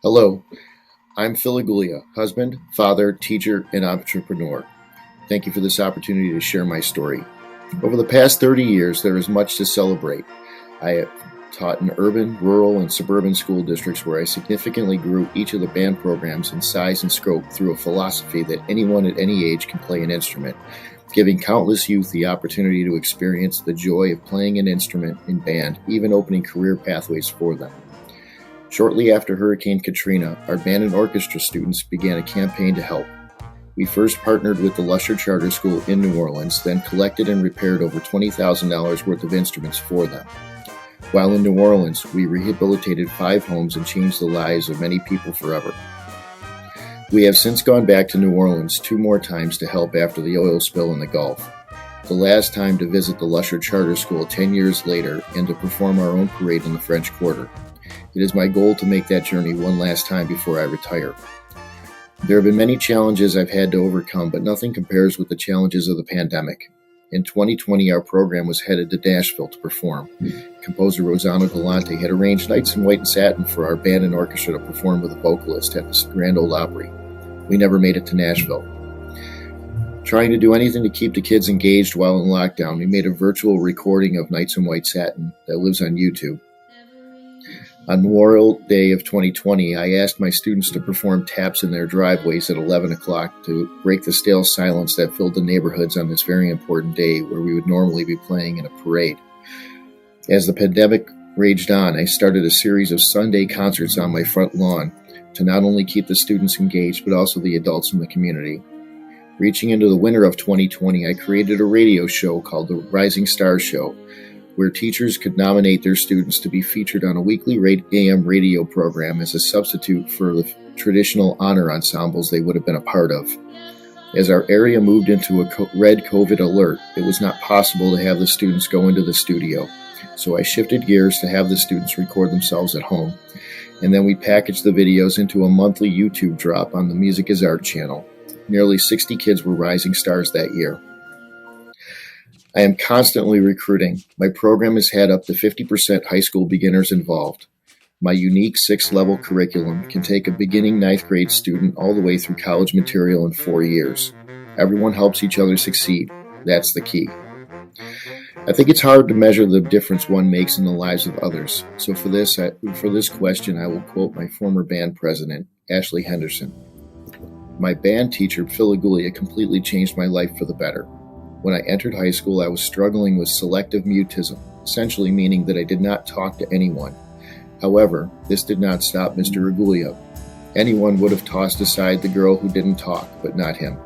Hello, I'm Phil Aguglia, husband, father, teacher, and entrepreneur. Thank you for this opportunity to share my story. Over the past 30 years, there is much to celebrate. I have taught in urban, rural, and suburban school districts where I significantly grew each of the band programs in size and scope through a philosophy that anyone at any age can play an instrument, giving countless youth the opportunity to experience the joy of playing an instrument in band, even opening career pathways for them. Shortly after Hurricane Katrina, our band and orchestra students began a campaign to help. We first partnered with the Lusher Charter School in New Orleans, then collected and repaired over $20,000 worth of instruments for them. While in New Orleans, we rehabilitated 5 homes and changed the lives of many people forever. We have since gone back to New Orleans 2 more times to help after the oil spill in the Gulf. The last time to visit the Lusher Charter School 10 years later and to perform our own parade in the French Quarter. It is my goal to make that journey one last time before I retire. There have been many challenges I've had to overcome, but nothing compares with the challenges of the pandemic. In 2020, our program was headed to Nashville to perform. Composer Rosanna Galante had arranged Nights in White and Satin for our band and orchestra to perform with a vocalist at the Grand Ole Opry. We never made it to Nashville. Trying to do anything to keep the kids engaged while in lockdown, we made a virtual recording of Nights in White Satin that lives on YouTube. On Memorial Day of 2020, I asked my students to perform taps in their driveways at 11 o'clock to break the stale silence that filled the neighborhoods on this very important day where we would normally be playing in a parade. As the pandemic raged on, I started a series of Sunday concerts on my front lawn to not only keep the students engaged, but also the adults in the community. Reaching into the winter of 2020, I created a radio show called the Rising Stars Show, where teachers could nominate their students to be featured on a weekly AM radio program as a substitute for the traditional honor ensembles they would have been a part of. As our area moved into a red COVID alert, it was not possible to have the students go into the studio. So I shifted gears to have the students record themselves at home. And then we packaged the videos into a monthly YouTube drop on the Music is Art channel. Nearly 60 kids were rising stars that year. I am constantly recruiting. My program has had up to 50% high school beginners involved. My unique 6-level curriculum can take a beginning 9th grade student all the way through college material in 4 years. Everyone helps each other succeed. That's the key. I think it's hard to measure the difference one makes in the lives of others. So for this question, I will quote my former band president, Ashley Henderson. My band teacher, Phil Aguglia, completely changed my life for the better. When I entered high school, I was struggling with selective mutism, essentially meaning that I did not talk to anyone. However, this did not stop Mr. Aguglia. Anyone would have tossed aside the girl who didn't talk, but not him.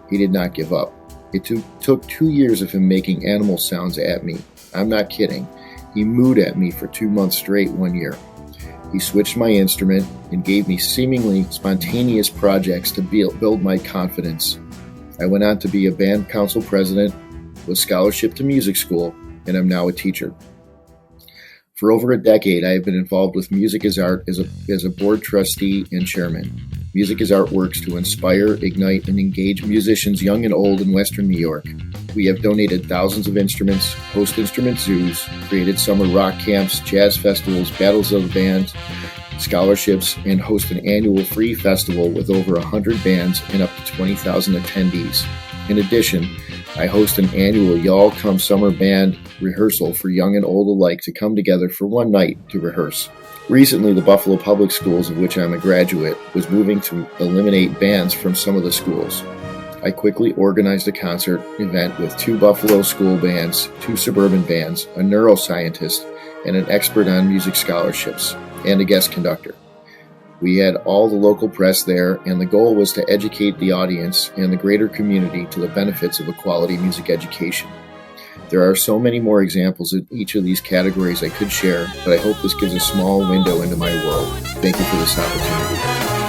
He did not give up. It took 2 years of him making animal sounds at me. I'm not kidding. He mooed at me for 2 months straight one year. He switched my instrument and gave me seemingly spontaneous projects to build my confidence. I went on to be a band council president, with scholarship to music school, and I'm now a teacher. For over a decade, I have been involved with Music is Art as a board trustee and chairman. Music is Art works to inspire, ignite, and engage musicians young and old in Western New York. We have donated thousands of instruments, host instrument zoos, created summer rock camps, jazz festivals, battles of the band, scholarships, and host an annual free festival with over 100 bands and up to 20,000 attendees. In addition, I host an annual Y'all Come Summer Band rehearsal for young and old alike to come together for one night to rehearse. Recently, the Buffalo Public Schools, of which I'm a graduate, was moving to eliminate bands from some of the schools. I quickly organized a concert event with 2 Buffalo school bands, 2 suburban bands, a neuroscientist, and an expert on music scholarships, and a guest conductor. We had all the local press there, and the goal was to educate the audience and the greater community to the benefits of a quality music education. There are so many more examples in each of these categories I could share, but I hope this gives a small window into my world. Thank you for this opportunity.